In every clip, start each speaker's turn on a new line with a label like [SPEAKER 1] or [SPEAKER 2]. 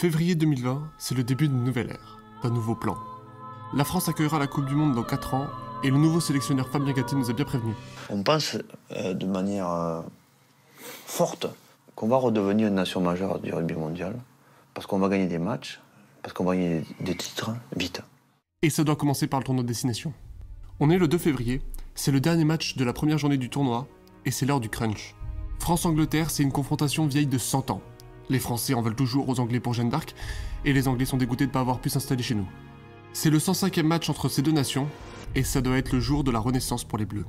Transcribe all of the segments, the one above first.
[SPEAKER 1] Février 2020, c'est le début d'une nouvelle ère, d'un nouveau plan. La France accueillera la Coupe du Monde dans 4 ans et le nouveau sélectionneur Fabien Galtier nous a bien prévenus.
[SPEAKER 2] On pense de manière forte qu'on va redevenir une nation majeure du rugby mondial parce qu'on va gagner des matchs, parce qu'on va gagner des titres vite.
[SPEAKER 1] Et ça doit commencer par le tournoi de destination. On est le 2 février, c'est le dernier match de la première journée du tournoi et c'est l'heure du crunch. France-Angleterre, c'est une confrontation vieille de 100 ans. Les Français en veulent toujours aux Anglais pour Jeanne d'Arc, et les Anglais sont dégoûtés de ne pas avoir pu s'installer chez nous. C'est le 105e match entre ces deux nations, et ça doit être le jour de la renaissance pour les Bleus.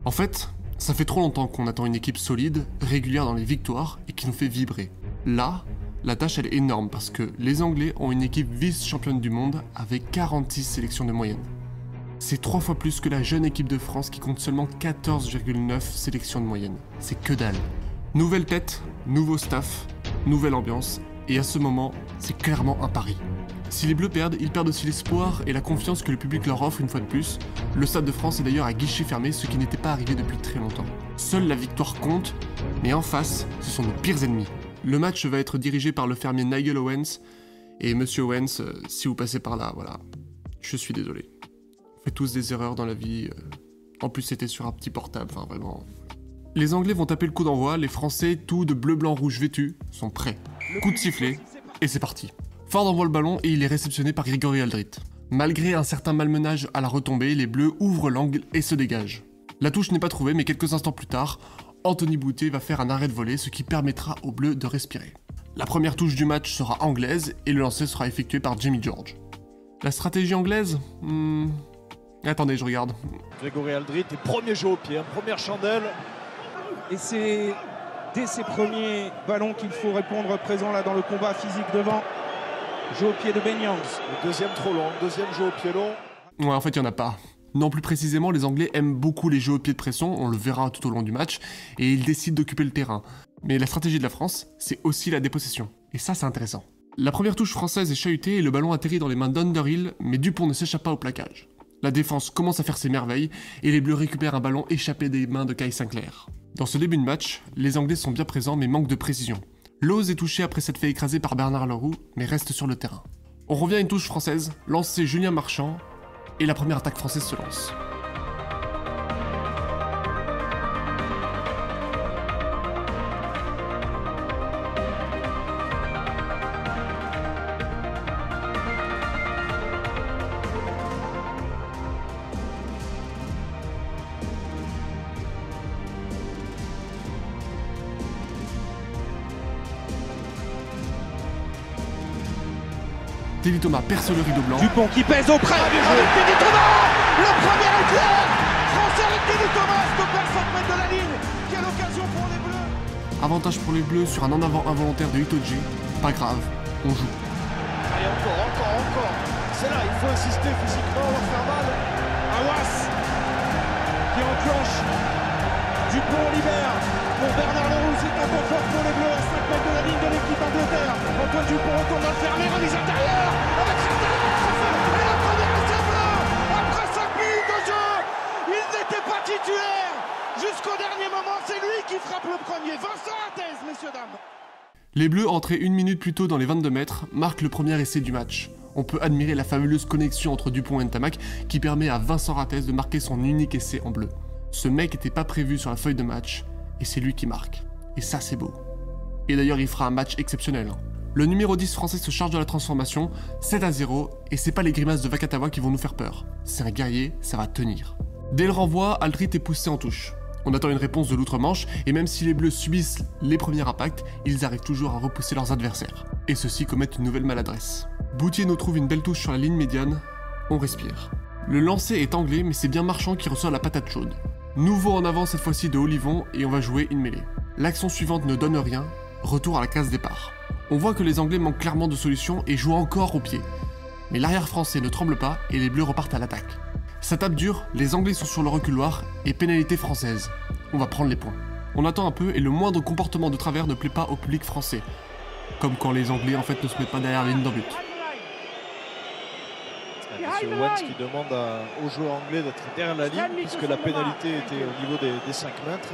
[SPEAKER 1] En fait, ça fait trop longtemps qu'on attend une équipe solide, régulière dans les victoires, et qui nous fait vibrer. Là, la tâche elle est énorme, parce que les Anglais ont une équipe vice-championne du monde, avec 46 sélections de moyenne. C'est 3 fois plus que la jeune équipe de France qui compte seulement 14,9 sélections de moyenne. C'est que dalle. Nouvelle tête, nouveau staff, nouvelle ambiance, et à ce moment, c'est clairement un pari. Si les Bleus perdent, ils perdent aussi l'espoir et la confiance que le public leur offre une fois de plus. Le Stade de France est d'ailleurs à guichet fermé, ce qui n'était pas arrivé depuis très longtemps. Seule la victoire compte, mais en face, ce sont nos pires ennemis. Le match va être dirigé par le fermier Nigel Owens, et Monsieur Owens, si vous passez par là, voilà, je suis désolé. On fait tous des erreurs dans la vie, en plus c'était sur un petit portable, enfin vraiment... Les Anglais vont taper le coup d'envoi, les Français, tout de bleu, blanc, rouge vêtus, sont prêts. Coup de sifflet, et c'est parti. Ford envoie le ballon et il est réceptionné par Grégory Aldrit. Malgré un certain malmenage à la retombée, les Bleus ouvrent l'angle et se dégagent. La touche n'est pas trouvée, mais quelques instants plus tard, Anthony Boutet va faire un arrêt de volée, ce qui permettra aux Bleus de respirer. La première touche du match sera anglaise et le lancer sera effectué par Jamie George. La stratégie anglaise Attendez, je regarde.
[SPEAKER 3] Grégory Aldrit est premier jeu au pied, première chandelle.
[SPEAKER 4] Et c'est dès ces premiers ballons qu'il faut répondre présent là dans le combat physique devant. Jeu au pied de Ben Youngs.
[SPEAKER 3] Le deuxième trop long, deuxième jeu au pied long.
[SPEAKER 1] Ouais, en fait, il n'y en a pas. Non, plus précisément, les Anglais aiment beaucoup les jeux au pied de pression, on le verra tout au long du match, et ils décident d'occuper le terrain. Mais la stratégie de la France, c'est aussi la dépossession. Et ça, c'est intéressant. La première touche française est chahutée et le ballon atterrit dans les mains d'Underhill, mais Dupont ne s'échappe pas au plaquage. La défense commence à faire ses merveilles, et les Bleus récupèrent un ballon échappé des mains de Kai Sinclair. Dans ce début de match, les Anglais sont bien présents mais manquent de précision. Lowes est touché après s'être fait écraser par Bernard Leroux, mais reste sur le terrain. On revient à une touche française, lancé Julien Marchand, et la première attaque française se lance. Teddy Thomas perce le rideau blanc.
[SPEAKER 4] Dupont qui pèse auprès avec Teddy Thomas. Le premier éclair français avec Teddy Thomas, stoppé à 5 mètres de la ligne. Quelle occasion pour les Bleus.
[SPEAKER 1] Avantage pour les Bleus sur un en-avant involontaire de Itoje. Pas grave, on joue.
[SPEAKER 3] Allez, encore. C'est là, il faut insister physiquement, leur faire mal.
[SPEAKER 4] Awas qui enclenche. Dupont libère. Pour Bernard Leroux, c'est un peu fort pour les Bleus à 5 mètres de la ligne de l'équipe Angleterre. Antoine Dupont retourne dans le fermé, remise intérieure avec Sinclair. Et la première essai bleu après 5 minutes de jeu. Ils n'étaient pas titulaires. Jusqu'au dernier moment, c'est lui qui frappe le premier. Vincent Arthez, messieurs, dames.
[SPEAKER 1] Les Bleus, entrés 1 minute plus tôt dans les 22 mètres, marquent le premier essai du match. On peut admirer la fabuleuse connexion entre Dupont et Ntamak qui permet à Vincent Arthez de marquer son unique essai en bleu. Ce mec n'était pas prévu sur la feuille de match, et c'est lui qui marque. Et ça, c'est beau. Et d'ailleurs, il fera un match exceptionnel. Le numéro 10 français se charge de la transformation, 7-0, et c'est pas les grimaces de Vakatawa qui vont nous faire peur. C'est un guerrier, ça va tenir. Dès le renvoi, Aldrit est poussé en touche. On attend une réponse de l'outre-Manche, et même si les Bleus subissent les premiers impacts, ils arrivent toujours à repousser leurs adversaires. Et ceux-ci commettent une nouvelle maladresse. Boutier nous trouve une belle touche sur la ligne médiane, on respire. Le lancer est anglais, mais c'est bien Marchand qui reçoit la patate chaude. Nouveau en avant cette fois-ci de Olivon, et on va jouer une mêlée. L'action suivante ne donne rien, retour à la case départ. On voit que les Anglais manquent clairement de solutions et jouent encore au pied. Mais l'arrière français ne tremble pas et les Bleus repartent à l'attaque. Ça tape dur, les Anglais sont sur le reculoir et pénalité française. On va prendre les points. On attend un peu et le moindre comportement de travers ne plaît pas au public français. Comme quand les Anglais en fait ne se mettent pas derrière la ligne d'un but.
[SPEAKER 3] C'est Owens qui demande aux joueurs anglais d'être derrière la ligne puisque la pénalité était au niveau des 5 mètres.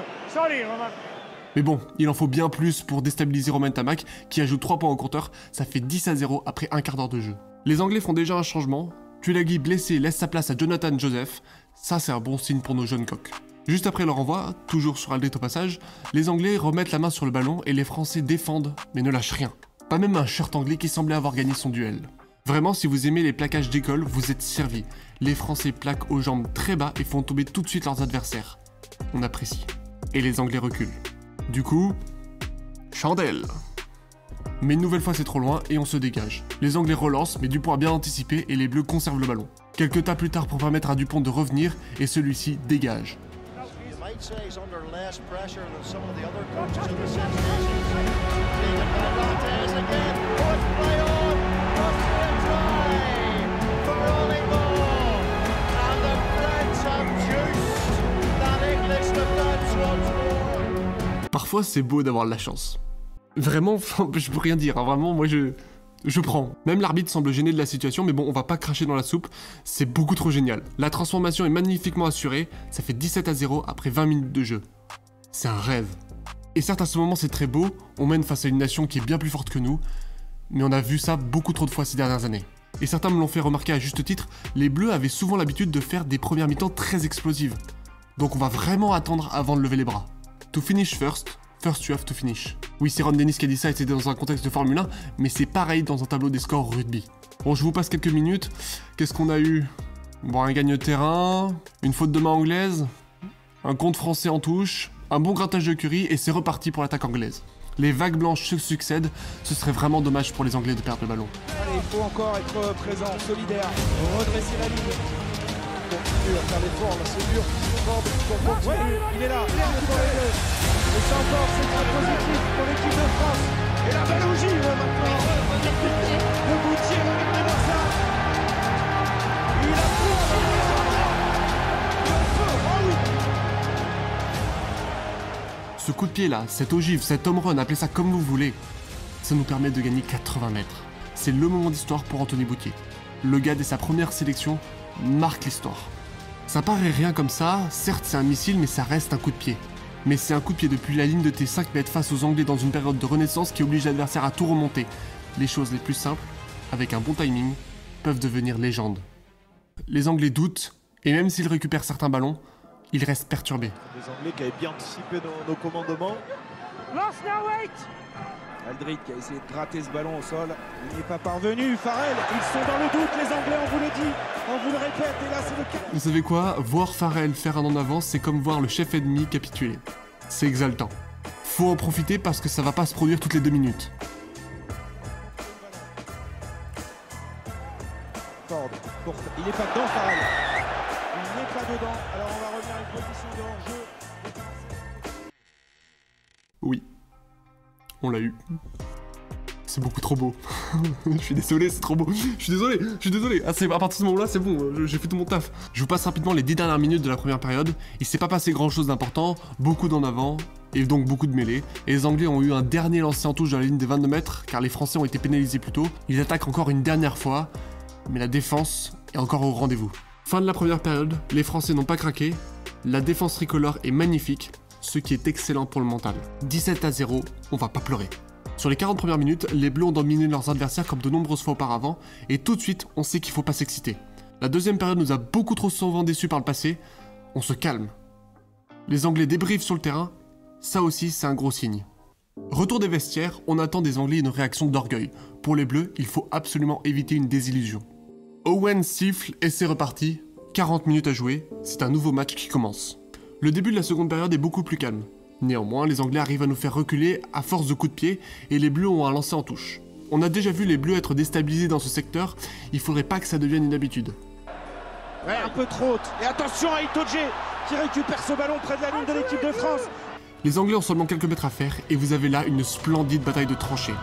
[SPEAKER 1] Mais bon, il en faut bien plus pour déstabiliser Romain Tamac, qui ajoute 3 points au compteur, ça fait 10-0 après un quart d'heure de jeu. Les Anglais font déjà un changement, Tuilagi blessé laisse sa place à Jonathan Joseph, ça c'est un bon signe pour nos jeunes coqs. Juste après leur envoi, toujours sur Aldrit au passage, les Anglais remettent la main sur le ballon et les Français défendent, mais ne lâchent rien. Pas même un shirt anglais qui semblait avoir gagné son duel. Vraiment, si vous aimez les plaquages d'école, vous êtes servis. Les Français plaquent aux jambes très bas et font tomber tout de suite leurs adversaires. On apprécie. Et les Anglais reculent. Du coup, chandelle. Mais une nouvelle fois c'est trop loin et on se dégage. Les Anglais relancent, mais Dupont a bien anticipé et les Bleus conservent le ballon. Quelques tas plus tard pour permettre à Dupont de revenir et celui-ci dégage. Parfois c'est beau d'avoir de la chance. Vraiment, je peux rien dire, hein. Vraiment, moi je prends. Même l'arbitre semble gêné de la situation, mais bon, on va pas cracher dans la soupe, c'est beaucoup trop génial. La transformation est magnifiquement assurée, ça fait 17-0 après 20 minutes de jeu. C'est un rêve. Et certes à ce moment c'est très beau, on mène face à une nation qui est bien plus forte que nous, mais on a vu ça beaucoup trop de fois ces dernières années. Et certains me l'ont fait remarquer à juste titre, les Bleus avaient souvent l'habitude de faire des premières mi-temps très explosives. Donc on va vraiment attendre avant de lever les bras. To finish first you have to finish. Oui, c'est Ron Dennis qui a dit ça et c'était dans un contexte de Formule 1, mais c'est pareil dans un tableau des scores rugby. Bon, je vous passe quelques minutes. Qu'est-ce qu'on a eu? Bon, un gagne de terrain, une faute de main anglaise, un compte français en touche, un bon grattage de Curry et c'est reparti pour l'attaque anglaise. Les vagues blanches se succèdent, ce serait vraiment dommage pour les Anglais de perdre le ballon.
[SPEAKER 4] Allez, il faut encore être présent, solidaire, redresser la ligne. Continue à faire l'effort, là c'est dur. Ouais, il est là, il est pour les deux. Et ça encore, c'est très positif pour l'équipe de France. Et la belle ogive maintenant. Le Boutier, regardez-moi ça. Il a tout. Oh oui.
[SPEAKER 1] Ce coup de pied là, cette ogive, cet home run, appelez ça comme vous voulez, ça nous permet de gagner 80 mètres. C'est le moment d'histoire pour Anthony Boutier. Le gars dès sa première sélection marque l'histoire. Ça paraît rien comme ça, certes c'est un missile mais ça reste un coup de pied. Mais c'est un coup de pied depuis la ligne de tes 5 mètres face aux Anglais dans une période de renaissance qui oblige l'adversaire à tout remonter. Les choses les plus simples, avec un bon timing, peuvent devenir légendes. Les Anglais doutent, et même s'ils récupèrent certains ballons, ils restent perturbés.
[SPEAKER 4] Les Anglais qui avaient bien anticipé nos commandements. Aldrit qui a essayé de gratter ce ballon au sol. Il n'y est pas parvenu. Farrell, ils sont dans le doute, les Anglais, on vous le dit. On vous le répète, et là c'est le cas.
[SPEAKER 1] Vous savez quoi? Voir Farrell faire un en avant, c'est comme voir le chef ennemi capituler. C'est exaltant. Faut en profiter parce que ça va pas se produire toutes les 2 minutes.
[SPEAKER 4] Ford, il n'est pas dedans, Farrell. Il n'est pas dedans. Alors on va revenir à une position de hors-jeu.
[SPEAKER 1] Oui. On l'a eu. C'est beaucoup trop beau. Je suis désolé, c'est trop beau. Je suis désolé. Ah, à partir de ce moment-là, c'est bon, j'ai fait tout mon taf. Je vous passe rapidement les 10 dernières minutes de la première période. Il s'est pas passé grand-chose d'important, beaucoup d'en avant, et donc beaucoup de mêlées. Et les Anglais ont eu un dernier lancer en touche dans la ligne des 22 mètres, car les Français ont été pénalisés plus tôt. Ils attaquent encore une dernière fois, mais la défense est encore au rendez-vous. Fin de la première période, les Français n'ont pas craqué. La défense tricolore est magnifique, ce qui est excellent pour le mental. 17-0, on va pas pleurer. Sur les 40 premières minutes, les Bleus ont dominé leurs adversaires comme de nombreuses fois auparavant, et tout de suite, on sait qu'il faut pas s'exciter. La deuxième période nous a beaucoup trop souvent déçus par le passé, on se calme. Les Anglais débriefent sur le terrain, ça aussi c'est un gros signe. Retour des vestiaires, on attend des Anglais une réaction d'orgueil. Pour les Bleus, il faut absolument éviter une désillusion. Owen siffle et c'est reparti, 40 minutes à jouer, c'est un nouveau match qui commence. Le début de la seconde période est beaucoup plus calme. Néanmoins, les Anglais arrivent à nous faire reculer à force de coups de pied et les Bleus ont un lancer en touche. On a déjà vu les Bleus être déstabilisés dans ce secteur, il faudrait pas que ça devienne une habitude.
[SPEAKER 4] Ouais, un peu trop haute. Et attention à Itoje qui récupère ce ballon près de la ligne de l'équipe de France.
[SPEAKER 1] Les Anglais ont seulement quelques mètres à faire et vous avez là une splendide bataille de tranchées.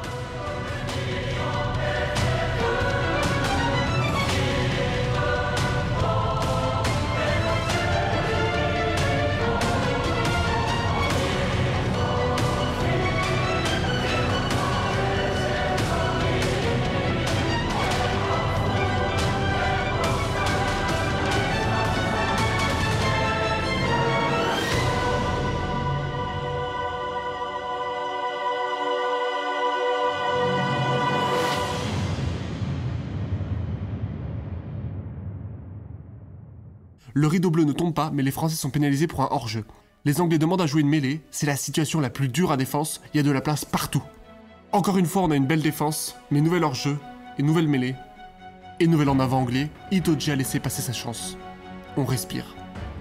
[SPEAKER 1] Le rideau bleu ne tombe pas, mais les Français sont pénalisés pour un hors-jeu. Les Anglais demandent à jouer une mêlée, c'est la situation la plus dure à défense, il y a de la place partout. Encore une fois, on a une belle défense, mais nouvel hors-jeu, et nouvelle mêlée, et nouvel en avant anglais, Itoje a laissé passer sa chance. On respire.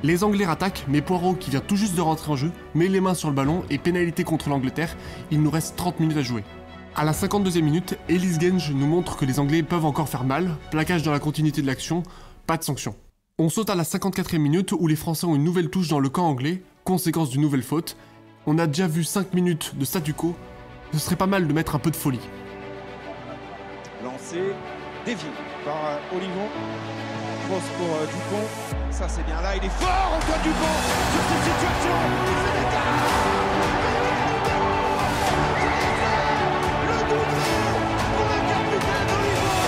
[SPEAKER 1] Les Anglais rattaquent, mais Poirot, qui vient tout juste de rentrer en jeu, met les mains sur le ballon et pénalité contre l'Angleterre, il nous reste 30 minutes à jouer. À la 52e minute, Ellis Genge nous montre que les Anglais peuvent encore faire mal, plaquage dans la continuité de l'action, pas de sanction. On saute à la 54e minute où les Français ont une nouvelle touche dans le camp anglais, conséquence d'une nouvelle faute. On a déjà vu 5 minutes de statu quo, ce serait pas mal de mettre un peu de folie.
[SPEAKER 4] Lancé, dévié par Olivon. Cross pour Dupont. Ça c'est bien là, il est fort Antoine Dupont sur cette situation. Il fait l'écart. Le doublé pour le capitaine Olivon.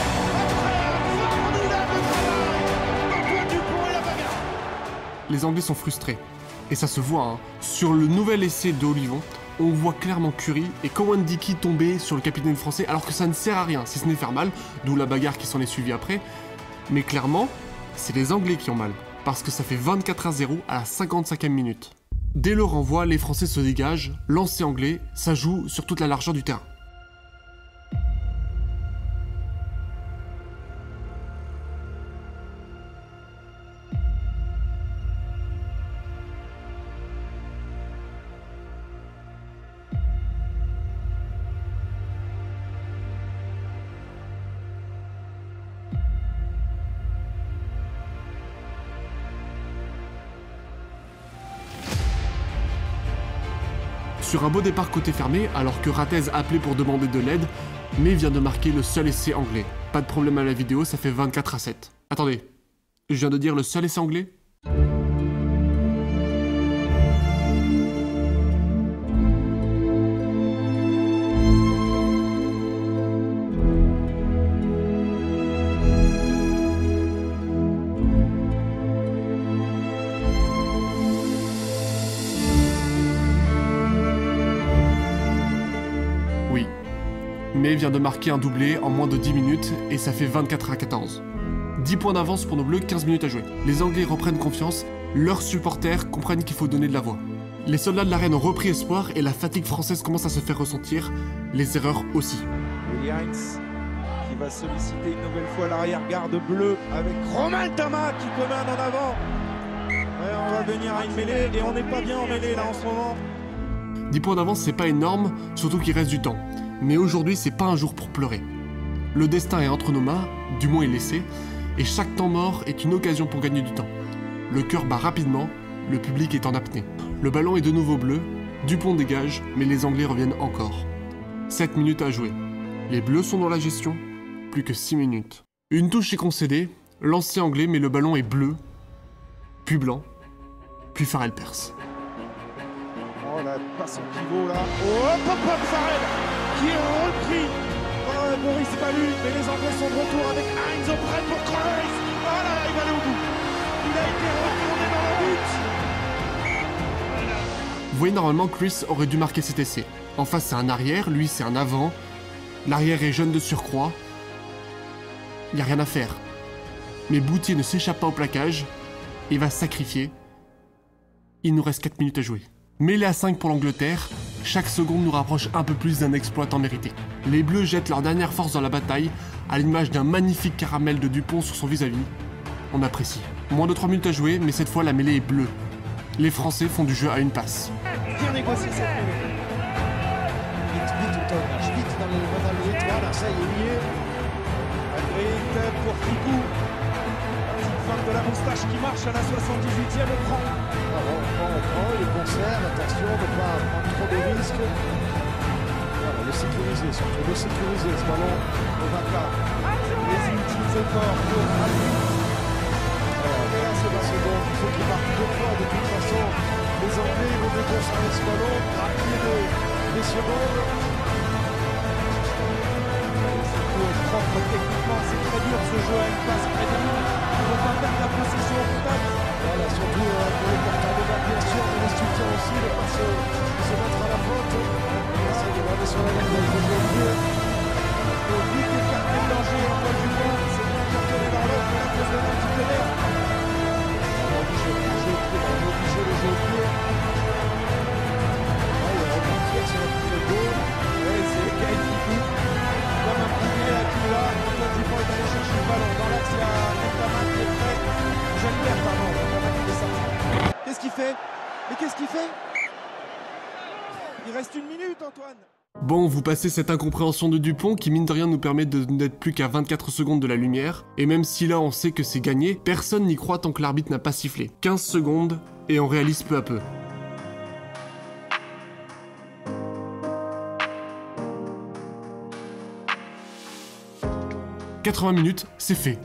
[SPEAKER 4] Après un formidable travail d'Antoine Dupont et la bagarre.
[SPEAKER 1] Les Anglais sont frustrés. Et ça se voit, hein. Sur le nouvel essai de Olivon, on voit clairement Curry et Kawandiki tomber sur le capitaine français alors que ça ne sert à rien, si ce n'est faire mal, d'où la bagarre qui s'en est suivie après. Mais clairement, c'est les Anglais qui ont mal, parce que ça fait 24-0 à la 55e minute. Dès le renvoi, les Français se dégagent, lancer anglais, ça joue sur toute la largeur du terrain. Sur un beau départ côté fermé, alors que Ratez appelait pour demander de l'aide, mais vient de marquer le seul essai anglais. Pas de problème à la vidéo, ça fait 24-7. Attendez, je viens de dire le seul essai anglais ? Mais vient de marquer un doublé en moins de 10 minutes et ça fait 24-14. 10 points d'avance pour nos Bleus, 15 minutes à jouer. Les Anglais reprennent confiance, leurs supporters comprennent qu'il faut donner de la voix. Les soldats de l'arène ont repris espoir et la fatigue française commence à se faire ressentir, les erreurs aussi.
[SPEAKER 4] Williams qui va solliciter une nouvelle fois l'arrière-garde bleu avec Romain Thomas qui commande en avant. Ouais, on va venir à une mêlée et on n'est pas bien en mêlée là en ce moment.
[SPEAKER 1] 10 points d'avance c'est pas énorme, surtout qu'il reste du temps. Mais aujourd'hui, c'est pas un jour pour pleurer. Le destin est entre nos mains, du moins il l'essaie, et chaque temps mort est une occasion pour gagner du temps. Le cœur bat rapidement, le public est en apnée. Le ballon est de nouveau bleu, Dupont dégage, mais les Anglais reviennent encore. 7 minutes à jouer. Les Bleus sont dans la gestion, plus que 6 minutes. Une touche est concédée, lancé anglais, mais le ballon est bleu, puis blanc, puis Farrell perce.
[SPEAKER 4] Oh la passe en pivot là. Oh hop hop hop Farrell qui est repris par Boris Balu, mais les Anglais sont de retour avec Heinz auprès pour Kreuz. Oh là là, il va aller au bout. Il a été retourné dans le but.
[SPEAKER 1] Vous voyez, normalement, Chris aurait dû marquer cet essai. En face, c'est un arrière, lui, c'est un avant. L'arrière est jeune de surcroît. Il n'y a rien à faire. Mais Boutier ne s'échappe pas au plaquage. Il va se sacrifier. Il nous reste 4 minutes à jouer. Mêlée à 5 pour l'Angleterre, chaque seconde nous rapproche un peu plus d'un exploit tant mérité. Les Bleus jettent leur dernière force dans la bataille, à l'image d'un magnifique caramel de Dupont sur son vis-à-vis. On apprécie. Moins de 3 minutes à jouer, mais cette fois la mêlée est bleue. Les Français font du jeu à une passe.
[SPEAKER 4] Bien négocié cette mêlée. Vite au tournage, vite dans les étoiles, ça y est lié. Albrecht pour Ficou. Femme de la moustache qui marche à la 78e, on prend. On prend, il conserve, attention de ne pas prendre trop de risques. Voilà, le sécuriser, surtout le sécuriser, ce ballon ne va pas. Les ultimes efforts pour Albrecht. Et là, c'est la seconde, il faut qu'il marque 2 fois de toute façon. Les Anglais vont déconserver ce ballon, grappiller les secondes. C'est propre techniquement, c'est très dur ce jeu à une passe près de nous. Il ne faut pas perdre la possession au contact. Voilà, surtout pour les porteurs de balle, bien sûr, mais les soutiens aussi, de ne pas se mettre à la faute. C'est de regarder sur la ligne de milieu. Il faut vite écarter le danger. Antoine Dupont, c'est bien cartonné dans l'autre, mais là, il faut se donner un petit peu d'air. Et qu'est-ce qu'il fait? Il reste 1 minute, Antoine.
[SPEAKER 1] Bon, vous passez cette incompréhension de Dupont qui mine de rien nous permet de n'être plus qu'à 24 secondes de la lumière, et même si là on sait que c'est gagné, personne n'y croit tant que l'arbitre n'a pas sifflé. 15 secondes, et on réalise peu à peu. « 80 minutes, c'est fait.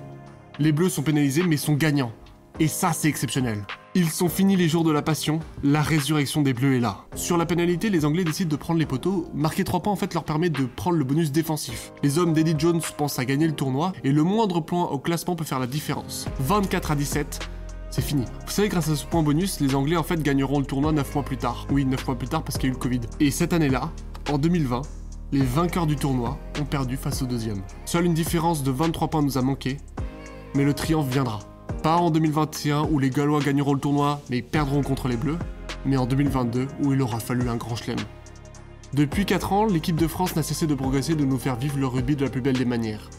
[SPEAKER 1] Les Bleus sont pénalisés mais sont gagnants. Et ça, c'est exceptionnel. Ils sont finis les jours de la passion, la résurrection des Bleus est là. Sur la pénalité, les Anglais décident de prendre les poteaux. Marquer 3 points en fait leur permet de prendre le bonus défensif. Les hommes d'Eddie Jones pensent à gagner le tournoi et le moindre point au classement peut faire la différence. 24-17, c'est fini. Vous savez, grâce à ce point bonus, les Anglais en fait gagneront le tournoi 9 mois plus tard. Oui, 9 mois plus tard parce qu'il y a eu le Covid. Et cette année-là, en 2020, les vainqueurs du tournoi ont perdu face au deuxième. Seule une différence de 23 points nous a manqué, mais le triomphe viendra. Pas en 2021 où les Gallois gagneront le tournoi mais perdront contre les Bleus, mais en 2022 où il aura fallu un grand chelem. Depuis 4 ans, l'équipe de France n'a cessé de progresser et de nous faire vivre le rugby de la plus belle des manières.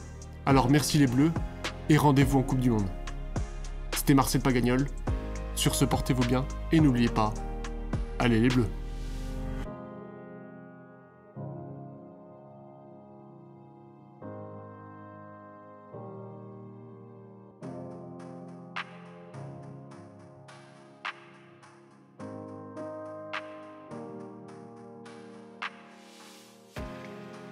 [SPEAKER 1] Alors merci les Bleus et rendez-vous en Coupe du Monde. C'était Marcel Pagagnol, sur ce portez-vous bien et n'oubliez pas, allez les Bleus.